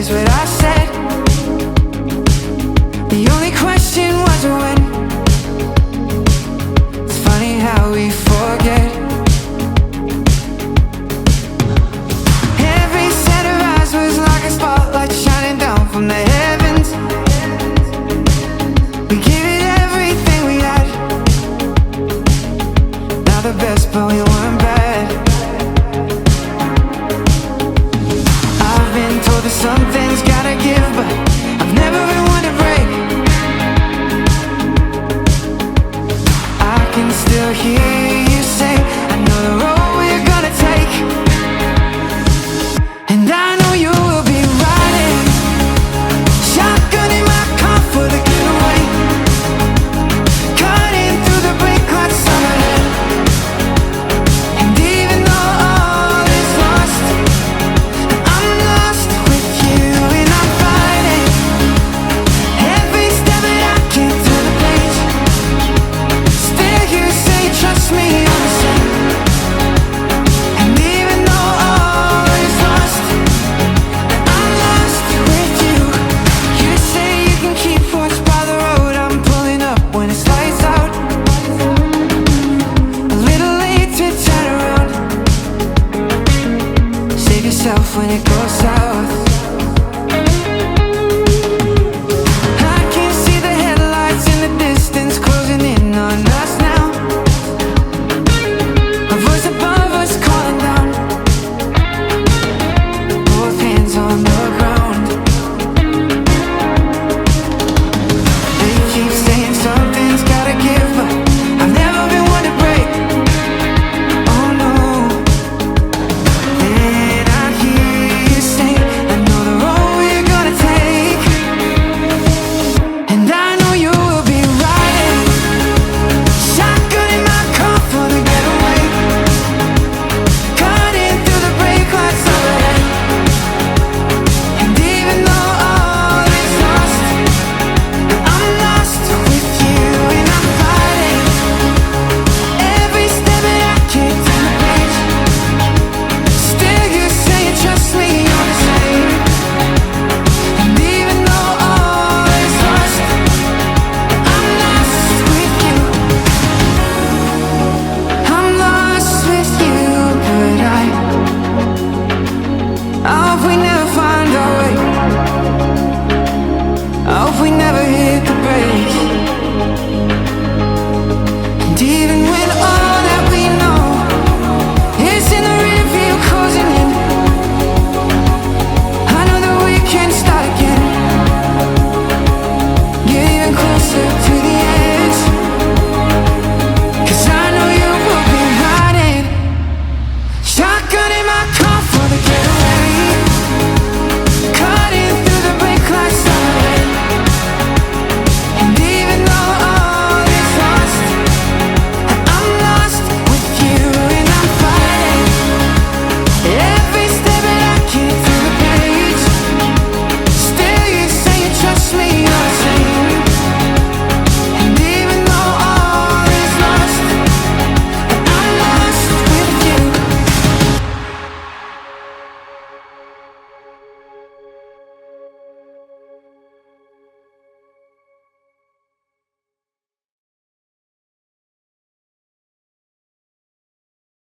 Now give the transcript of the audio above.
is what I said. The only question was when. It's funny how we forget. Every set of eyes was like a spotlight shining down from the heavens. We gave it everything we had. Not the best, but we weren't bad. I've been told that something's gotta give, but I've never been one to break. I can still hear you say, I know the road we're gonna take. And I know you will be riding shotgun in my car for the getaway, cutting through the brake lights on the head. And even though all is lost, I'm lost with you, and I'm fighting every step that I can through the page. Still you say trust me, I'm the same. And even though all is lost, I'm lost with you. You say you can keep watch by the road. I'm pulling up when it's lights out, a little late to turn around. Save yourself when it goes south. I can see the headlights in the distance closing in on us now. A voice above us calling down. Both hands on the ground. They keep saying something's gotta give, but I've never been one to break. Oh no. Then I hear you say, I know the road we're gonna take. And I know you will be riding shotgun in my car for the getaway, cutting through the brake lights overhead. And even though all is lost, I'm lost with you, and I'm fighting every step that I can through the page. Still you say you trust me, you're the same. And even though all is lost, I'm lost with you. I'm lost with you, but I hope we never find our way. I hope we never hit the brakes. And even when all that we know is in the rearview closing in, I know that we can start again. Get even closer